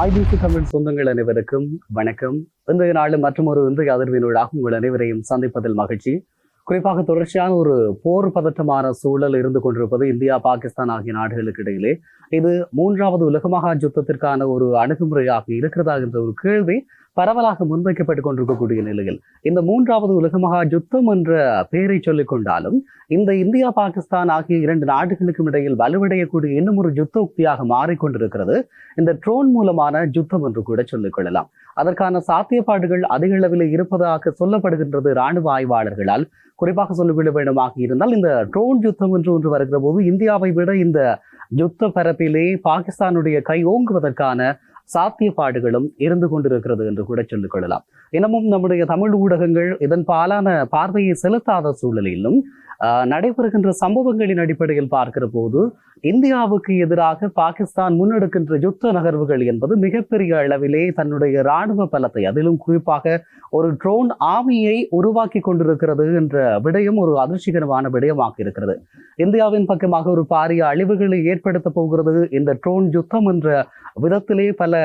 IBC Tamil சொந்தங்கள் அனைவருக்கும் வணக்கம். இன்றைய நாள் மற்றும் ஒரு இன்றைய அதிர்வினூடாக உங்கள் அனைவரையும் சந்திப்பதில் மகிழ்ச்சி. குறிப்பாக தொடர்ச்சியான ஒரு போர் பதற்றமான சூழல் இருந்து கொண்டிருப்பது இந்தியா, பாகிஸ்தான் ஆகிய நாடுகளுக்கு இடையிலே. இது மூன்றாவது உலக மகா யுத்தத்திற்கான ஒரு அணுகுமுறையாக இருக்கிறதா என்ற ஒரு கேள்வி பரவலாக முன்வைக்கப்பட்டுக் கொண்டிருக்கக்கூடிய நிலையில், இந்த மூன்றாவது உலக மகா யுத்தம் என்ற பெயரை சொல்லிக் கொண்டாலும் இந்த இந்தியா, பாகிஸ்தான் ஆகிய இரண்டு நாடுகளுக்கும் இடையில் வலுவடையக்கூடிய இன்னும் ஒரு யுத்த உக்தியாக மாறிக்கொண்டிருக்கிறது இந்த ட்ரோன் மூலமான யுத்தம் என்று கூட சொல்லிக் கொள்ளலாம். அதற்கான சாத்தியப்பாடுகள் அதிக அளவில் இருப்பதாக சொல்லப்படுகின்றது இராணுவ ஆய்வாளர்களால். குறிப்பாக சொல்லிவிட வேண்டுமாக இருந்தால், இந்த ட்ரோன் யுத்தம் என்று ஒன்று வருகிற போது இந்தியாவை விட இந்த யுத்த பரப்பிலே பாகிஸ்தானுடைய கை ஓங்குவதற்கான சாத்தியப்பாடுகளும் இருந்து கொண்டிருக்கிறது என்று கூட சொல்லிக் கொள்ளலாம். இன்னமும் நம்முடைய தமிழ் ஊடகங்கள் இதன் பாலான பார்வையை செலுத்தாத சூழலிலும் நடைபெறுகின்ற சம்பவங்களின் அடிப்படையில் பார்க்கிற போது இந்தியாவுக்கு எதிராக பாகிஸ்தான் முன்னெடுக்கின்ற யுத்த நகர்வுகள் என்பது மிகப்பெரிய அளவிலே தன்னுடைய இராணுவ பலத்தை, அதிலும் குறிப்பாக ஒரு ட்ரோன் ஆர்மியை உருவாக்கி கொண்டிருக்கிறது என்ற விடயம் ஒரு அதிர்ச்சிகரமான விடயமாக இருக்கிறது. இந்தியாவின் பக்கமாக ஒரு பாரிய அழிவுகளை ஏற்படுத்த போகிறது இந்த ட்ரோன் யுத்தம் என்ற விதத்திலே பல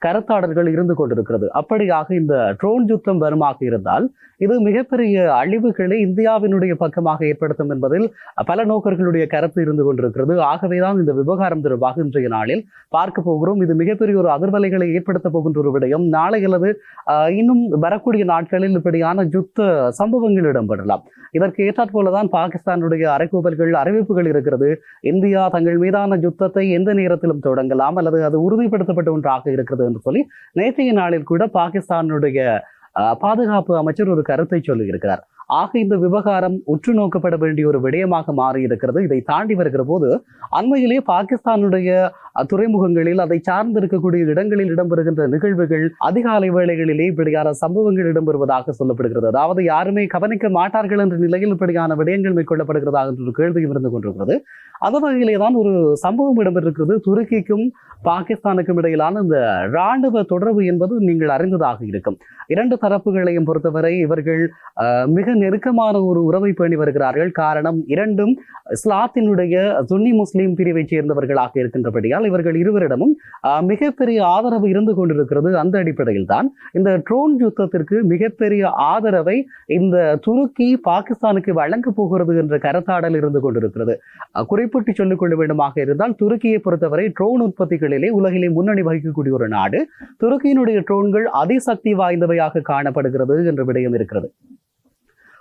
கருத்தாடல்கள் இருந்து கொண்டிருக்கிறது. அப்படியாக இந்த ட்ரோன் யுத்தம் வருமாக இருந்தால் இது மிகப்பெரிய அழிவுகளை இந்தியாவினுடைய பக்கமாக ஏற்படுத்தும் என்பதில் பல நோக்கர்களுடைய கருத்து இருந்து கொண்டிருக்கிறது. ஆகவேதான் இந்த விவகாரம் தொடர்பாக இன்றைய நாளில் பார்க்க போகிறோம். இது மிகப்பெரிய ஒரு அதிர்வலைகளை ஏற்படுத்த போகின்ற ஒரு விடயம். நாளை அல்லது இன்னும் வரக்கூடிய நாட்களில் இப்படியான யுத்த சம்பவங்கள் இடம்பெறலாம். இதற்கு ஏற்றாற் போலதான் பாகிஸ்தானுடைய அறைகூவல்கள், அறிவிப்புகள் இருக்கிறது. இந்தியா தங்கள் மீதான யுத்தத்தை எந்த நேரத்திலும் தொடங்கலாம் அல்லது அது உறுதிப்படுத்தப்பட்ட ஒன்றாக இருக்கிறது என்று சொல்லி நேற்றைய நாளில் கூட பாகிஸ்தானுடைய பாதுகாப்பு அமைச்சர் ஒரு கருத்தை சொல்லி இருக்கிறார். ஆக இந்த விவகாரம் உற்று நோக்கப்பட வேண்டிய ஒரு விடயமாக மாறி இருக்கிறது. இதை தாண்டி வருகிற போது அண்மையிலே பாகிஸ்தானுடைய துறைமுகங்களில் அதை சார்ந்து இருக்கக்கூடிய இடங்களில் இடம்பெறுகின்ற நிகழ்வுகள், அதிகாலை வேளைகளிலே இப்படியான சம்பவங்கள் இடம்பெறுவதாக சொல்லப்படுகிறது. அதாவது யாருமே கவனிக்க மாட்டார்கள் என்ற நிலையில் இப்படியான விடயங்கள் மேற்கொள்ளப்படுகிறதா என்ற ஒரு கேள்வியும் இருந்து கொண்டிருக்கிறது. அந்த வகையிலே தான் ஒரு சம்பவம் இடம்பெற்றிருக்கிறது. துருக்கிக்கும் பாகிஸ்தானுக்கும் இடையிலான இந்த இராணுவ தொடர்பு என்பது நீங்கள் அறிந்ததாக இருக்கும். இரண்டு தரப்புகளையும் பொறுத்தவரை இவர்கள் மிக நெருக்கமான ஒரு உறவை பேணி வருகிறார்கள். காரணம், இரண்டும் இஸ்லாத்தினுடைய சுன்னி முஸ்லீம் பிரிவை சேர்ந்தவர்களாக இருக்கின்றபடியால் இவர்கள் இருவரிடமும் மிகப்பெரிய ஆதரவு இருந்து கொண்டிருக்கிறது. அந்த அடிப்படையில் தான் இந்த ட்ரோன் யுத்தத்திற்கு மிகப்பெரிய ஆதரவை இந்த துருக்கி பாகிஸ்தானுக்கு வழங்க போகிறது என்ற கருத்தாடல் இருந்து கொண்டிருக்கிறது. குறிப்பிட்டு சொல்லிக் கொள்ள வேண்டுமாக இருந்தால், துருக்கியை பொறுத்தவரை ட்ரோன் உற்பத்திகளிலே உலகிலே முன்னணி வகிக்கக்கூடிய ஒரு நாடு. துருக்கியினுடைய ட்ரோன்கள் அதிசக்தி வாய்ந்தவையாக காணப்படுகிறது என்ற விடயம் இருக்கிறது.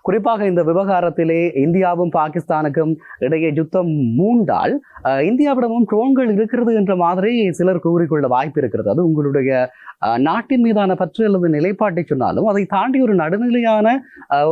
குறிப்பாக இந்த விவகாரத்திலே இந்தியாவும் பாகிஸ்தானுக்கும் இடையே யுத்தம் மூண்டால் இந்தியாவிடமும் ட்ரோன்கள் இருக்கிறது என்ற மாதிரி சிலர் கூறிக்கொள்ள வாய்ப்பு இருக்கிறது. அது உங்களுடைய நாட்டின் மீதான பற்று அல்லது நிலைப்பாட்டை சொன்னாலும் அதை தாண்டி ஒரு நடுநிலையான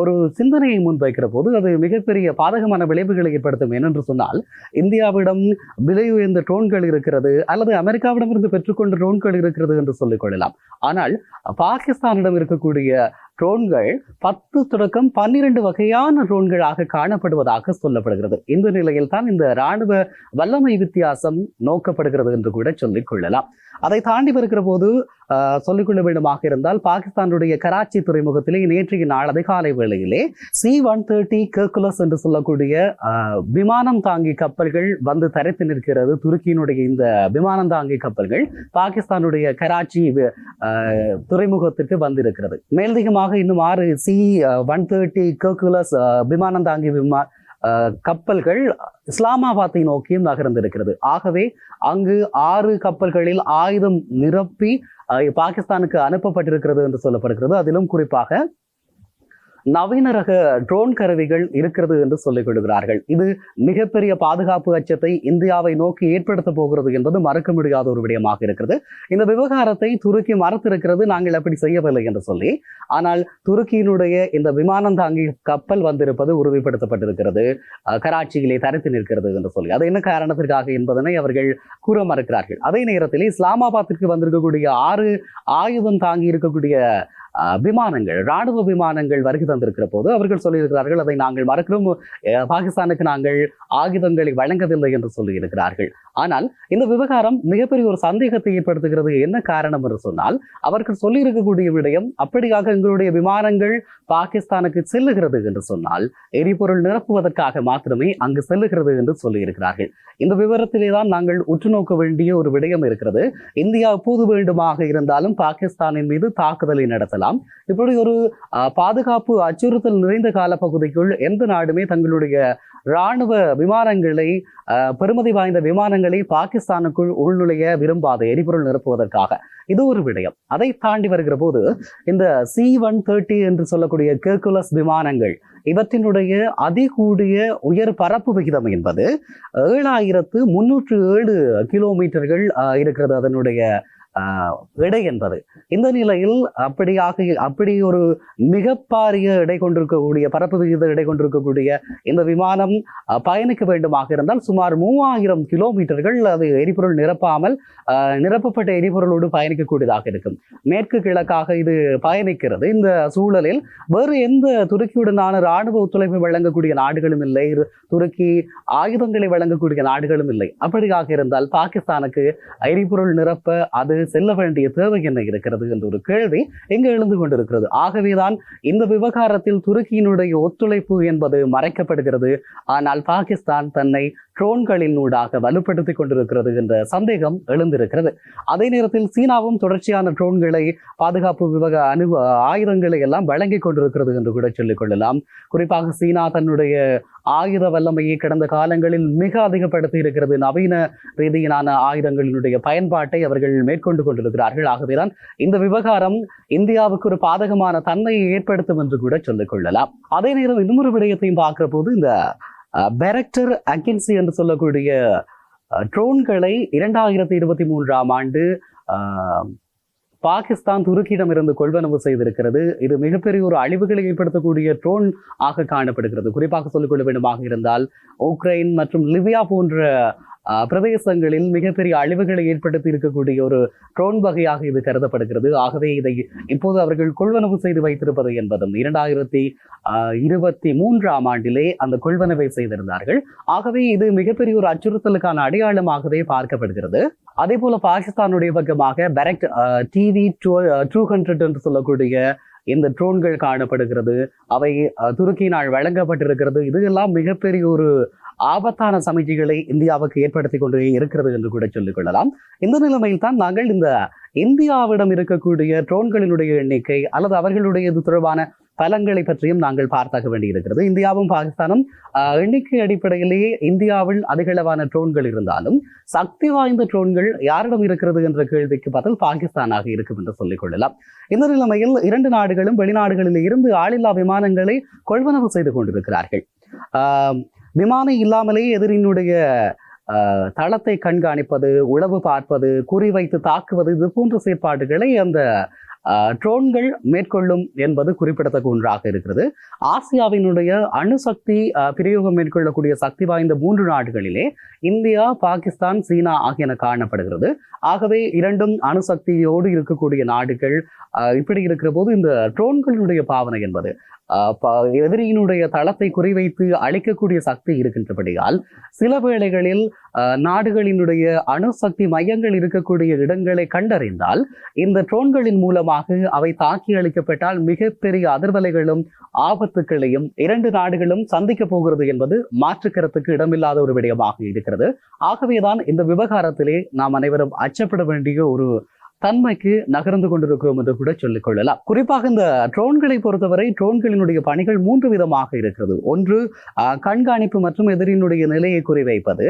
ஒரு சிந்தனையை முன்வைக்கிற போது அது மிகப்பெரிய பாதகமான விளைவுகளை ஏற்படுத்தும். ஏனென்று சொன்னால், இந்தியாவிடம் விலை உயர்ந்த ட்ரோன்கள் இருக்கிறது அல்லது அமெரிக்காவிடமிருந்து பெற்றுக்கொண்ட ட்ரோன்கள் இருக்கிறது என்று சொல்லிக் கொள்ளலாம். ஆனால் பாகிஸ்தானிடம் இருக்கக்கூடிய ட்ரோன்கள் 10 தொடக்கம் 12 வகையான ட்ரோன்களாக காணப்படுவதாக சொல்லப்படுகிறது. இந்த நிலையில் தான் இந்த இராணுவ வல்லமை வித்தியாசம் நோக்கப்படுகிறது என்று கூட சொல்லிக் கொள்ளலாம். அதை தாண்டி வருகிற போது சொல்லிக்கொள்ள வேண்டுமாக இருந்தால், பாகிஸ்தானுடைய கராச்சி துறைமுகத்திலே நேற்றைய நாள் அதிகாலை வேளையிலே C-130 ஹெர்குலஸ் என்று சொல்லக்கூடிய விமானம் தாங்கி கப்பல்கள் வந்து தரைத்து நிற்கிறது. துருக்கியினுடைய இந்த விமானம் தாங்கி கப்பல்கள் பாகிஸ்தானுடைய கராச்சி துறைமுகத்திற்கு வந்திருக்கிறது. மேலதிகமாக இன்னும் 6 C-130 ஹெர்குலஸ் விமானம் தாங்கி கப்பல்கள் இஸ்லாமாபாத்தை நோக்கியும் நகர்ந்திருக்கிறது. ஆகவே அங்கு 6 கப்பல்களில் ஆயுதம் நிரப்பி பாகிஸ்தானுக்கு அனுப்பப்பட்டிருக்கிறது என்று சொல்லப்படுகிறது. அதிலும் குறிப்பாக நவீன ரக ட்ரோன் கருவிகள் இருக்கிறது என்று சொல்லிக் கொள்கிறார்கள். இது மிகப்பெரிய பாதுகாப்பு அச்சத்தை இந்தியாவை நோக்கி ஏற்படுத்த போகிறது என்பது மறக்க முடியாத ஒரு விடயமாக இருக்கிறது. இந்த விவகாரத்தை துருக்கி மறுத்திருக்கிறது, நாங்கள் அப்படி செய்யவில்லை என்று சொல்லி. ஆனால் துருக்கியினுடைய இந்த விமானம் தாங்கி கப்பல் வந்திருப்பது உறுதிப்படுத்தப்பட்டிருக்கிறது, கராச்சியிலே தரித்து நிற்கிறது என்று சொல்லி. அது என்ன காரணத்திற்காக என்பதனை அவர்கள் கூற மறுக்கிறார்கள். அதே நேரத்தில் இஸ்லாமாபாத்திற்கு வந்திருக்கக்கூடிய 6 ஆயுதம் தாங்கி இருக்கக்கூடிய விமானங்கள், ராணுவ விமானங்கள் வருகை தந்திருக்கிற போது அவர்கள் சொல்லியிருக்கிறார்கள், அதை நாங்கள் மறக்கிறோம், பாகிஸ்தானுக்கு நாங்கள் ஆயுதங்களை வழங்கவில்லை என்று சொல்லியிருக்கிறார்கள். ஆனால் இந்த விவகாரம் மிகப்பெரிய ஒரு சந்தேகத்தை ஏற்படுத்துகிறது. என்ன காரணம் என்று சொன்னால், அவர்கள் சொல்லியிருக்கக்கூடிய விடயம், அப்படியாக எங்களுடைய விமானங்கள் பாகிஸ்தானுக்கு செல்லுகிறது என்று சொன்னால் எரிபொருள் நிரப்புவதற்காக மாத்திரமே அங்கு செல்லுகிறது என்று சொல்லியிருக்கிறார்கள். இந்த விவரத்திலே தான் நாங்கள் உற்று நோக்க வேண்டிய ஒரு விடயம் இருக்கிறது. இந்தியா எப்போது வேண்டுமாக இருந்தாலும் பாகிஸ்தானின் மீது தாக்குதலை நடத்தலாம். இப்படி ஒரு பாதுகாப்பு அச்சுறுத்தல் நிறைந்த காலப்பகுதிக்குள் எந்த நாடுமே தங்களுடைய இராணுவ விமானங்களை, பெருமதி வாய்ந்த விமானங்களை பாகிஸ்தானுக்குள் உள்நுழைய விரும்பாத, எரிபொருள் நிரப்புவதற்காக. இது ஒரு விடயம். அதை தாண்டி வருகிற போது இந்த C-130 என்று சொல்லக்கூடிய ஹெர்குலஸ் விமானங்கள், இவற்றினுடைய அதிகூடிய உயர் பரப்பு விகிதம் என்பது 7307 கிலோமீட்டர்கள் இருக்கிறது அதனுடைய எடை என்பது. இந்த நிலையில் அப்படி ஒரு மிக பாரிய எடை கொண்டிருக்கக்கூடிய, பரப்பு விகித எடை கொண்டிருக்கக்கூடிய இந்த விமானம் பயணிக்க வேண்டுமாக இருந்தால் சுமார் 3000 கிலோமீட்டர்கள் அது எரிபொருள் நிரப்பாமல் நிரப்பப்பட்ட எரிபொருளோடு பயணிக்கக்கூடியதாக இருக்கும். மேற்கு கிழக்காக இது பயணிக்கிறது. இந்த சூழலில் வேறு எந்த துருக்கியுடனான இராணுவ ஒத்துழைப்பு வழங்கக்கூடிய நாடுகளும் இல்லை, துருக்கி ஆயுதங்களை வழங்கக்கூடிய நாடுகளும் இல்லை. அப்படியாக இருந்தால் பாகிஸ்தானுக்கு எரிபொருள் நிரப்ப அது செல்ல வேண்டிய தேவை என்ன இருக்கிறது என்ற ஒரு கேள்வி எங்கு எழுந்து கொண்டிருக்கிறது. ஆகவேதான் இந்த விவகாரத்தில் துருக்கியினுடைய ஒத்துழைப்பு என்பது மறைக்கப்படுகிறது. ஆனால் பாகிஸ்தான் தன்னை ட்ரோன்களின் ஊடாக வலுப்படுத்திக் கொண்டிருக்கிறது என்ற சந்தேகம் எழுந்திருக்கிறது. அதே நேரத்தில் சீனாவும் தொடர்ச்சியான ட்ரோன்களை, பாதுகாப்பு ஆயுதங்களை எல்லாம் வழங்கி கொண்டிருக்கிறது என்று கூட சொல்லிக் கொள்ளலாம். குறிப்பாக சீனா தன்னுடைய ஆயுத வல்லமையை கடந்த காலங்களில் மிக அதிகப்படுத்தி இருக்கிறது. நவீன ரீதியிலான ஆயுதங்களினுடைய பயன்பாட்டை அவர்கள் மேற்கொண்டு கொண்டிருக்கிறார்கள். ஆகவேதான் இந்த விவகாரம் இந்தியாவுக்கு ஒரு பாதகமான தன்மையை ஏற்படுத்தும் என்று கூட சொல்லிக் கொள்ளலாம். அதே நேரம் இன்னொரு விடயத்தையும் பார்க்கிற போது, இந்த பெரக்டர் அகென்சி என்று சொல்லக்கூடிய ட்ரோன்களை 2023ஆம் ஆண்டு பாகிஸ்தான் துருக்கியிடம் இருந்து கொள்வனவு செய்திருக்கிறது. இது மிகப்பெரிய ஒரு அழிவுகளை ஏற்படுத்தக்கூடிய ட்ரோன் ஆக காணப்படுகிறது. குறிப்பாக சொல்லிக்கொள்ள வேண்டுமாக இருந்தால், உக்ரைன் மற்றும் லிபியா போன்ற பிரதேசங்களில் மிகப்பெரிய அழிவுகளை ஏற்படுத்தி இருக்கக்கூடிய ஒரு ட்ரோன் வகையாக இது கருதப்படுகிறது. ஆகவே இதை இப்போது அவர்கள் கொள்வனவு செய்து வைத்திருப்பது என்பதும் 2023ஆம் ஆண்டிலே அந்த கொள்வனவை செய்திருந்தார்கள். ஆகவே இது மிகப்பெரிய ஒரு அச்சுறுத்தலுக்கான அடையாளமாகவே பார்க்கப்படுகிறது. அதே போல பாகிஸ்தானுடைய பக்கமாக பெரக்ட் TV-200 என்று சொல்லக்கூடிய இந்த ட்ரோன்கள் காணப்படுகிறது. அவை துருக்கியினால் வழங்கப்பட்டிருக்கிறது. இதெல்லாம் மிகப்பெரிய ஒரு ஆபத்தான சமிக்கைகளை இந்தியாவுக்கு ஏற்படுத்தி கொண்டு இருக்கிறது என்று கூட சொல்லிக் கொள்ளலாம். இந்த நிலைமையில் தான் நாங்கள் இந்த இந்தியாவிடம் இருக்கக்கூடிய ட்ரோன்களினுடைய எண்ணிக்கை அல்லது அவர்களுடைய இது தொடர்பான பலன்களை பற்றியும் நாங்கள் பார்த்தாக வேண்டியிருக்கிறது. இந்தியாவும் பாகிஸ்தானும் எண்ணிக்கை அடிப்படையிலேயே இந்தியாவில் அதிகளவான ட்ரோன்கள் இருந்தாலும் சக்தி வாய்ந்த ட்ரோன்கள் யாரிடம் இருக்கிறது என்ற கேள்விக்கு பதில் பாகிஸ்தானாக இருக்கும் என்று சொல்லிக் கொள்ளலாம். இந்த நிலைமையில் இரண்டு நாடுகளும் வெளிநாடுகளில் இருந்து ஆளில்லா விமானங்களை கொள்வனவு செய்து கொண்டிருக்கிறார்கள். விமானம் இல்லாமலே எதிரினுடைய தளத்தை கண்காணிப்பது, உளவு பார்ப்பது, குறிவைத்து தாக்குவது, இது போன்ற செயற்பாடுகளை அந்த ட்ரோன்கள் மேற்கொள்ளும் என்பது குறிப்பிடத்தக்க ஒன்றாக இருக்கிறது. ஆசியாவினுடைய அணுசக்தி பிரயோகம் மேற்கொள்ளக்கூடிய சக்தி வாய்ந்த 3 நாடுகளிலே இந்தியா, பாகிஸ்தான், சீனா ஆகியன காணப்படுகிறது. ஆகவே இரண்டும் அணுசக்தியோடு இருக்கக்கூடிய நாடுகள். இப்படி இருக்கிற போது இந்த ட்ரோன்களினுடைய பாவனை என்பது எதிரியினுடைய தளத்தை குறிவைத்து அழிக்கக்கூடிய சக்தி இருக்கின்றபடியால் சில வேளைகளில் நாடுகளினுடைய அணுசக்தி மையங்கள் இருக்கக்கூடிய இடங்களை கண்டறிந்தால் இந்த ட்ரோன்களின் மூலமாக அவை தாக்கி அளிக்கப்பட்டால் மிகப்பெரிய அதிர்வலைகளும் ஆபத்துக்களையும் இரண்டு நாடுகளும் சந்திக்க போகிறது என்பது மாற்று கருத்துக்கு இடமில்லாத ஒரு விடயமாக இருக்கிறது. ஆகவேதான் இந்த விவகாரத்திலே நாம் அனைவரும் அச்சப்பட வேண்டிய ஒரு தன்மைக்கு நகர்ந்து கொண்டிருக்கிறோம் என்று கூட சொல்லிக் கொள்ளலாம். குறிப்பாக இந்த ட்ரோன்களை பொறுத்தவரை ட்ரோன்களினுடைய பணிகள் 3 விதமாக இருக்கிறது. ஒன்று, கண்காணிப்பு மற்றும் எதிரினுடைய நிலையை குறிவைப்பது.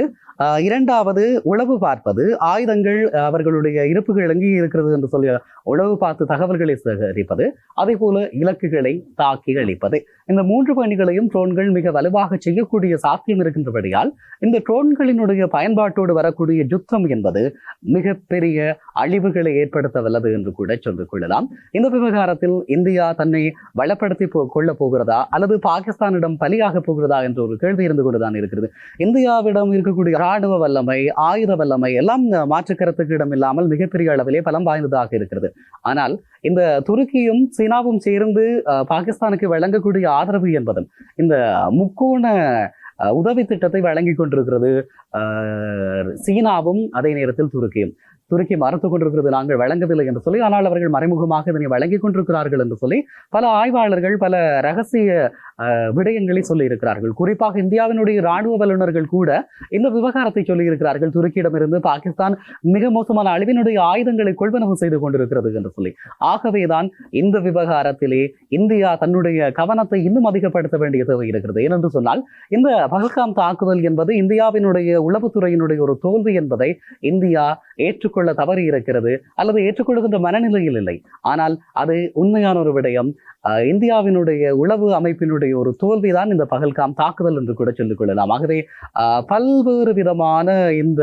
இரண்டாவது, உளவு பார்ப்பது, ஆயுதங்கள் அவர்களுடைய இருப்புகள் எங்கே இருக்கிறது என்று சொல்லி உளவு பார்த்து தகவல்களை சேகரிப்பது, அதே போல இலக்குகளை தாக்கி அளிப்பது. இந்த 3 பணிகளையும் ட்ரோன்கள் மிக வலுவாக செய்யக்கூடிய சாத்தியம் இருக்கின்றபடியால் இந்த ட்ரோன்களினுடைய பயன்பாட்டோடு வரக்கூடிய யுத்தம் என்பது மிகப்பெரிய அழிவுகளை ஏற்படுத்த வல்லது என்று கூட சொல்லிக் கொள்ளலாம். இந்த விவகாரத்தில் இந்தியா தன்னை வளப்படுத்தி கொள்ளப் போகிறதா அல்லது பாகிஸ்தானிடம் பலியாக போகிறதா என்ற ஒரு கேள்வி இருந்து கொண்டுதான் இருக்கிறது. இந்தியாவிடம் இருக்கக்கூடிய ராணுவ வல்லமை, ஆயுத வல்லமை எல்லாம் மாற்று கருத்துக்கு இடம் இல்லாமல் மிகப்பெரிய அளவிலே பலம் வாய்ந்ததாக இருக்கிறது. ஆனால் இந்த துருக்கியும் சீனாவும் சேர்ந்து பாகிஸ்தானுக்கு வழங்கக்கூடிய ஆதரவு என்பதும் இந்த முக்கோண உதவி திட்டத்தை வழங்கி கொண்டிருக்கிறது சீனாவும், அதே நேரத்தில் துருக்கி மறுத்துக் கொண்டிருக்கிறது நாங்கள் வழங்கவில்லை என்று சொல்லி. ஆனால் அவர்கள் மறைமுகமாக இதனை வழங்கிக் கொண்டிருக்கிறார்கள் என்று சொல்லி பல ஆய்வாளர்கள் பல ரகசிய விடயங்களை சொல்லி இருக்கிறார்கள். குறிப்பாக இந்தியாவினுடைய ராணுவ வல்லுநர்கள் கூட இந்த விவகாரத்தை சொல்லி இருக்கிறார்கள். துருக்கியிடமிருந்து பாகிஸ்தான் மிக மோசமான அழிவினுடைய ஆயுதங்களை கொள்வனவு செய்து கொண்டிருக்கிறது என்று சொல்லி. ஆகவேதான் இந்த விவகாரத்திலே இந்தியா தன்னுடைய கவனத்தை இன்னும் அதிகப்படுத்த வேண்டிய தேவை இருக்கிறது. ஏனென்று சொன்னால் இந்த பஹல்காம் தாக்குதல் என்பது இந்தியாவினுடைய உளவுத்துறையினுடைய ஒரு தோல்வி என்பதை இந்தியா ஏற்றுக்கொள்ள தவறி இருக்கிறது, அல்லது ஏற்றுக்கொள்கின்ற மனநிலையில் இல்லை. ஆனால் அது உண்மையான ஒரு விடயம். இந்தியாவினுடைய உளவு அமைப்பினுடைய ஒரு தோல்விதான் இந்த பஹல்காம் தாக்குதல் என்று கூட சொல்லிக் கொள்ளலாம். ஆகவே பல்வேறு விதமான இந்த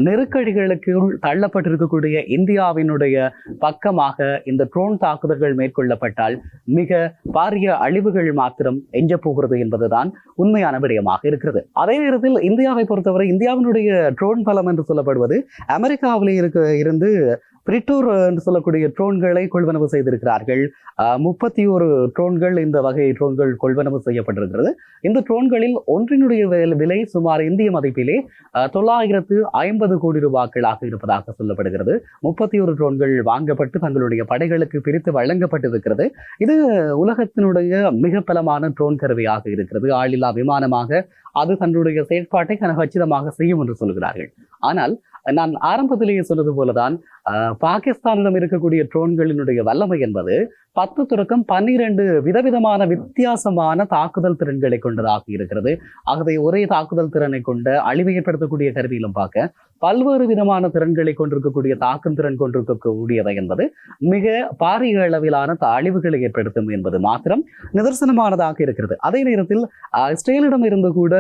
நெருக்கடிகளுக்கு தள்ளப்பட்டிருக்கக்கூடிய இந்தியாவினுடைய பக்கமாக இந்த ட்ரோன் தாக்குதல்கள் மேற்கொள்ளப்பட்டால் மிக பாரிய அழிவுகள் மாத்திரம் எஞ்ச போகிறது என்பதுதான் உண்மையான விடயமாக இருக்கிறது. அதே நேரத்தில் இந்தியாவை பொறுத்தவரை இந்தியாவினுடைய ட்ரோன் பலம் என்று சொல்லப்படுவது அமெரிக்காவிலே இருந்து பிரிட்டோர் என்று சொல்லக்கூடிய ட்ரோன்களை கொள்வனவு செய்திருக்கிறார்கள். 31 ட்ரோன்கள் இந்த வகை ட்ரோன்கள் கொள்வனவு செய்யப்பட்டிருக்கிறது. இந்த ட்ரோன்களில் ஒன்றினுடைய விலை சுமார் இந்திய மதிப்பிலே 950 கோடி ரூபாய்களாக இருப்பதாக சொல்லப்படுகிறது. 31 ட்ரோன்கள் வாங்கப்பட்டு தங்களுடைய படைகளுக்கு பிரித்து வழங்கப்பட்டிருக்கிறது. இது உலகத்தினுடைய மிக பலமான ட்ரோன் கருவியாக இருக்கிறது. ஆளில்லா விமானமாக அது தன்னுடைய செயற்பாட்டை கச்சிதமாக செய்யும் என்று சொல்கிறார்கள். ஆனால் நான் ஆரம்பத்திலேயே சொன்னது போலதான் பாகிஸ்தானிடம் இருக்கக்கூடிய ட்ரோன்களினுடைய வல்லமை என்பது 10 தொடக்கம் 12 விதவிதமான வித்தியாசமான தாக்குதல் திறன்களை கொண்டதாக இருக்கிறது. ஆகவே ஒரே தாக்குதல் திறனை கொண்ட அழிவை ஏற்படுத்தக்கூடிய கருவியிலும் பார்க்க பல்வேறு விதமான திறன்களை கொண்டிருக்கக்கூடிய தாக்கும் திறன் கொண்டிருக்கக்கூடியவை என்பது மிக பாரிய அளவிலான அழிவுகளை ஏற்படுத்தும் என்பது மாத்திரம் நிதர்சனமானதாக இருக்கிறது. அதே நேரத்தில் இஸ்ரேலிடம் இருந்து கூட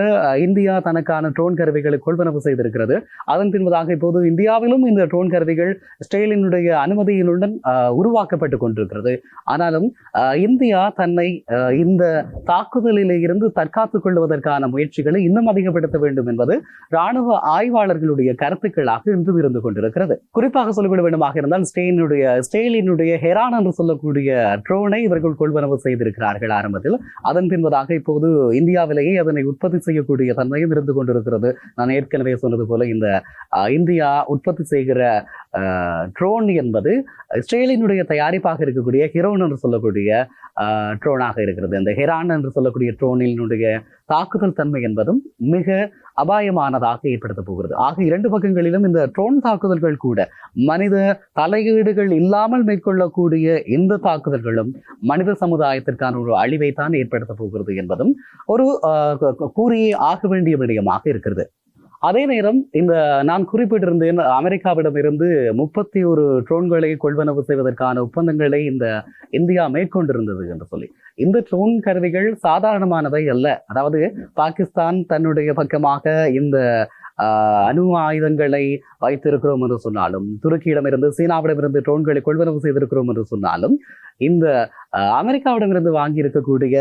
இந்தியா தனக்கான ட்ரோன் கருவிகளை கொள்வனவு செய்திருக்கிறது. அதன் பின்பதாக இப்போது இந்தியாவிலும் இந்த ட்ரோன் கருவிகள் இஸ்ரேலினுடைய அனுமதியினுடன் உருவாக்கப்பட்டு கொண்டிருக்கிறது. ஆனாலும் இந்தியா தன்னை இந்த தாக்குதலில் இருந்து தற்காத்துக் கொள்வதற்கான முயற்சிகளை இன்னும் அதிகப்படுத்த வேண்டும் என்பது ராணுவ ஆய்வாளர்களுடைய கருத்துக்களாக இன்றும் இருந்து கொண்டிருக்கிறது. குறிப்பாக சொல்லிவிட வேண்டுமாக இருந்தால் இஸ்ரேலினுடைய ஹெரான் என்று சொல்லக்கூடிய ட்ரோனை இவர்கள் கொள்வனவு செய்திருக்கிறார்கள் ஆரம்பத்தில். அதன் பின்பதாக இப்போது இந்தியாவிலேயே அதனை உற்பத்தி செய்யக்கூடிய தன்மையும் இருந்து கொண்டிருக்கிறது. நான் ஏற்கனவே சொன்னது போல இந்த இந்தியா உற்பத்தி செய்கிற ட்ரோன் என்பது இஸ்ரேலினுடைய தயாரிப்பாக இருக்கக்கூடிய ஹெரான் என்று சொல்லக்கூடிய ட்ரோனாக இருக்கிறது. இந்த ஹெரான் என்று சொல்லக்கூடிய ட்ரோனினுடைய தாக்குதல் தன்மை என்பதும் மிக அபாயமானதாக ஏற்படுத்த போகிறது. ஆக இரண்டு பக்கங்களிலும் இந்த ட்ரோன் தாக்குதல்கள் கூட மனித தலையீடுகள் இல்லாமல் மேற்கொள்ளக்கூடிய இந்த தாக்குதல்களும் மனித சமுதாயத்திற்கான ஒரு அழிவை தான் ஏற்படுத்த போகிறது என்பதும் ஒரு கூறியே ஆக வேண்டிய விடயமாக இருக்கிறது. அதே நேரம் இந்த நான் குறிப்பிட்டிருந்தேன், அமெரிக்காவிடம் இருந்து 31 ட்ரோன்களை கொள்வனவு செய்வதற்கான ஒப்பந்தங்களை இந்த இந்தியா மேற்கொண்டிருந்தது என்று சொல்லி. இந்த ட்ரோன் கருவிகள் சாதாரணமானவை அல்ல. அதாவது பாகிஸ்தான் தன்னுடைய பக்கமாக இந்த அணு ஆயுதங்களை வைத்திருக்கிறோம் என்று சொன்னாலும், துருக்கியிடமிருந்து சீனாவிடமிருந்து ட்ரோன்களை கொள்வனவு செய்திருக்கிறோம் என்று சொன்னாலும், இந்த அமெரிக்காவிடமிருந்து வாங்கி இருக்கக்கூடிய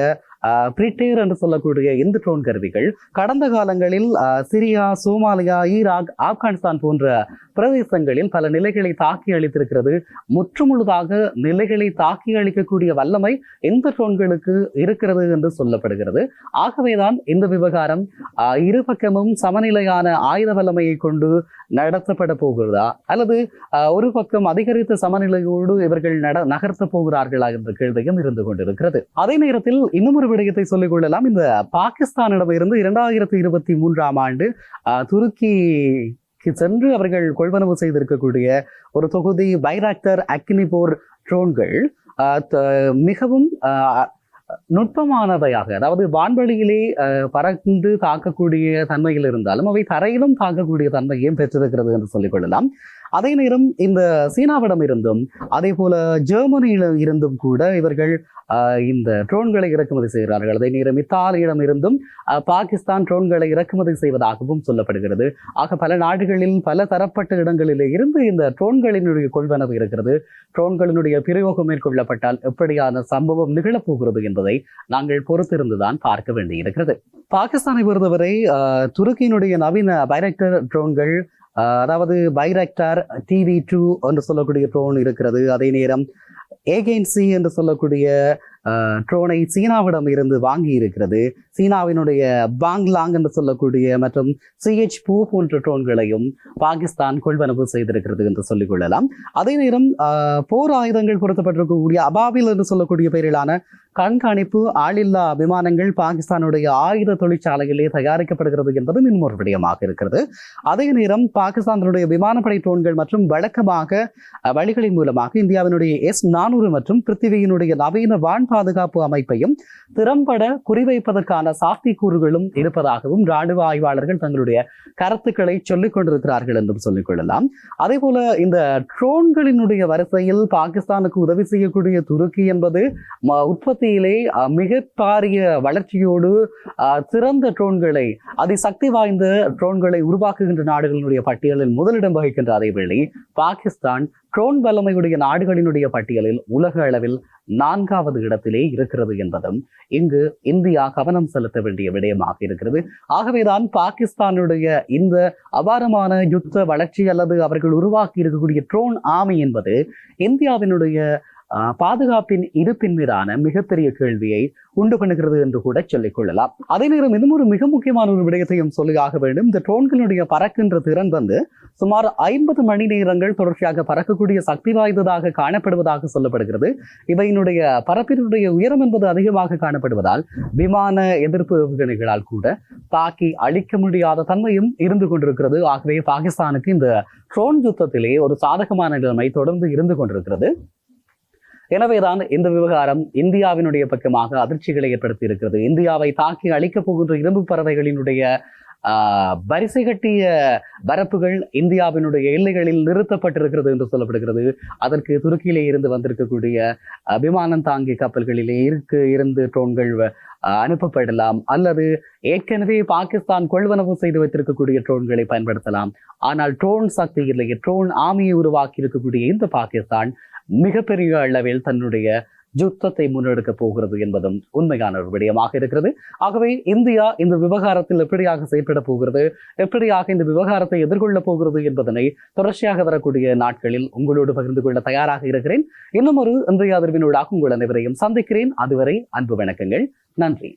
பிரிட்டேர் என்று சொல்லக்கூடிய இந்த ட்ரோன் கருவிகள் கடந்த காலங்களில் சிரியா, சோமாலியா, ஈராக், ஆப்கானிஸ்தான் போன்ற பிரதேசங்களில் பல நிலைகளை தாக்கி அளித்திருக்கிறது. முற்றுமுழுதாக நிலைகளை தாக்கி அளிக்கக்கூடிய வல்லமை இந்த ட்ரோன்களுக்கு இருக்கிறது என்று சொல்லப்படுகிறது. ஆகவேதான் இந்த விவகாரம் இரு பக்கமும் சமநிலையான ஆயுத வல்லமையை கொண்டு நடத்தப்பட போகிறதா, அல்லது ஒரு பக்கம் அதிகரித்த சமநிலையோடு இவர்கள் நகர்த்த போகிறார்களா என்ற கேள்வியும் இருந்து கொண்டிருக்கிறது. அதே நேரத்தில் இன்னும் ஒரு விடயத்தை சொல்லிக் கொள்ளலாம். இந்த பாகிஸ்தானிடம் இருந்து 2023ஆம் ஆண்டு துருக்கிக்கு சென்று அவர்கள் கொள்வனவு செய்திருக்கக்கூடிய ஒரு தொகுதி பைராக்டர் அக்னிபோர் ட்ரோன்கள் மிகவும் நுட்பமானவையாக, அதாவது வான்வெளியிலே பறந்து தாக்கக்கூடிய தன்மையில் இருந்தாலும் அவை தரையிலும் தாக்கக்கூடிய தன்மையையும் பெற்றிருக்கிறது என்று சொல்லிக் கொள்ளலாம். அதே நேரம் இந்த சீனாவிடம் இருந்தும் அதே போல ஜெர்மனியில இருந்தும் கூட இவர்கள் இந்த ட்ரோன்களை இறக்குமதி செய்கிறார்கள். அதே நேரம் இத்தாலியிடம் இருந்தும் பாகிஸ்தான் ட்ரோன்களை இறக்குமதி செய்வதாகவும் சொல்லப்படுகிறது. ஆக பல நாடுகளில் பல தரப்பட்ட இடங்களிலே இருந்து இந்த ட்ரோன்களினுடைய கொள்வனவு இருக்கிறது. ட்ரோன்களினுடைய பிரயோகம் மேற்கொள்ளப்பட்டால் எப்படியான சம்பவம் நிகழப்போகிறது என்பதை நாங்கள் பொறுத்திருந்துதான் பார்க்க வேண்டியிருக்கிறது. பாகிஸ்தானை பொறுத்தவரை துருக்கியினுடைய நவீன பைரக்டர் ட்ரோன்கள், அதாவது பைரக்டார் TV2 என்று சொல்லக்கூடிய ட்ரோன் இருக்கிறது. அதே நேரம் ஏகென்சி என்று சொல்லக்கூடிய ட்ரோனை சீனாவிடம் இருந்து வாங்கி இருக்கிறது. சீனாவினுடைய பாங்லாங் என்று சொல்லக்கூடிய மற்றும் CH2 போன்ற ட்ரோன்களையும் பாகிஸ்தான் கொள்வனவு செய்திருக்கிறது என்று சொல்லிக் கொள்ளலாம். அதே நேரம் போர் ஆயுதங்கள் பொருத்தப்பட்டிருக்கக்கூடிய அபாபில் என்று சொல்லக்கூடிய பெயரிலான கண்காணிப்பு ஆளில்லா விமானங்கள் பாகிஸ்தானுடைய ஆயுத தொழிற்சாலையிலே தயாரிக்கப்படுகிறது என்பதும் இன்னொரு விடயமாக இருக்கிறது. அதே நேரம் பாகிஸ்தானுடைய விமானப்படை ட்ரோன்கள் மற்றும் வழக்கமாக வழிகளின் மூலமாக இந்தியாவினுடைய S-400 மற்றும் பிருத்திவியினுடைய நவீன வான் பாதுகாப்பு அமைப்பையும் திறம்பட குறிவைப்பதற்கான சாத்தியக்கூறுகளும் இருப்பதாகவும் ராணுவ ஆய்வாளர்கள் தங்களுடைய கருத்துக்களை சொல்லிக் கொண்டிருக்கிறார்கள் என்றும் சொல்லிக் கொள்ளலாம். அதே போல இந்த ட்ரோன்களினுடைய வரிசையில் பாகிஸ்தானுக்கு உதவி செய்யக்கூடிய துருக்கி என்பது உற்பத்தியிலே மிக பாரிய வளர்ச்சியோடு சிறந்த ட்ரோன்களை, அதிசக்தி வாய்ந்த ட்ரோன்களை உருவாக்குகின்ற நாடுகளினுடைய பட்டியலில் முதலிடம் வகிக்கின்ற அதேவேளை பாகிஸ்தான் ட்ரோன் வல்லமையுடைய நாடுகளினுடைய பட்டியலில் உலக அளவில் 4வது இடத்திலே இருக்கிறது என்பதும் இங்கு இந்தியா கவனம் செலுத்த வேண்டிய விடயமாக இருக்கிறது. ஆகவேதான் பாகிஸ்தானுடைய இந்த அபாரமான யுத்த வளர்ச்சி அல்லது அவர்கள் உருவாக்கி இருக்கக்கூடிய ட்ரோன் ஆர்மி என்பது இந்தியாவினுடைய பாதுகாப்பின் இருப்பின் மீதான மிகப்பெரிய கேள்வியை உண்டு பண்ணுகிறது என்று கூட சொல்லிக் கொள்ளலாம். அதே நேரம் இன்னும் ஒரு மிக முக்கியமான ஒரு விடயத்தையும் சொல்லியாக வேண்டும். இந்த ட்ரோன்களுடைய பறக்கின்ற திறன் சுமார் 50 மணி நேரங்கள் தொடர்ச்சியாக பறக்கக்கூடிய சக்தி வாய்ந்ததாக காணப்படுவதாக சொல்லப்படுகிறது. இவையினுடைய பரப்பினுடைய உயரம் என்பது அதிகமாக காணப்படுவதால் விமான எதிர்ப்பு ஏவுகணைகளால் கூட தாக்கி அழிக்க முடியாத தன்மையும் இருந்து கொண்டிருக்கிறது. ஆகவே பாகிஸ்தானுக்கு இந்த ட்ரோன் யுத்தத்திலே ஒரு சாதகமான நிலைமை தொடர்ந்து இருந்து கொண்டிருக்கிறது. எனவேதான் இந்த விவகாரம் இந்தியாவினுடைய பக்கமாக அதிர்ச்சிகளை ஏற்படுத்தி இருக்கிறது. இந்தியாவை தாக்கி அழிக்கப் போகின்ற இரும்பு பறவைகளினுடைய வரிசை கட்டிய வரப்புகள் இந்தியாவினுடைய எல்லைகளில் நிறுத்தப்பட்டிருக்கிறது என்று சொல்லப்படுகிறது. அதற்கு துருக்கியிலே இருந்து வந்திருக்கக்கூடிய விமானம் தாங்கி கப்பல்களிலே இருந்து ட்ரோன்கள் அனுப்பப்படலாம், அல்லது ஏற்கனவே பாகிஸ்தான் கொள்வனவு செய்து வைத்திருக்கக்கூடிய ட்ரோன்களை பயன்படுத்தலாம். ஆனால் ட்ரோன் சக்தி இல்லையே, ட்ரோன் ஆர்மியை உருவாக்கி இருக்கக்கூடிய இந்த பாகிஸ்தான் மிகப்பெரிய அளவில் தன்னுடைய யுத்தத்தை முன்னெடுக்க போகிறது என்பதும் உண்மையான ஒரு விடயமாக இருக்கிறது. ஆகவே இந்தியா இந்த விவகாரத்தில் எப்படியாக செயல்பட போகிறது, எப்படியாக இந்த விவகாரத்தை எதிர்கொள்ளப் போகிறது என்பதனை தொடர்ச்சியாக வரக்கூடிய நாட்களில் உங்களோடு பகிர்ந்து கொள்ள தயாராக இருக்கிறேன். இன்னும் ஒரு இன்றைய அதிர்வினூடாக உங்கள் அனைவரையும் சந்திக்கிறேன். அதுவரை அன்பு வணக்கங்கள். நன்றி.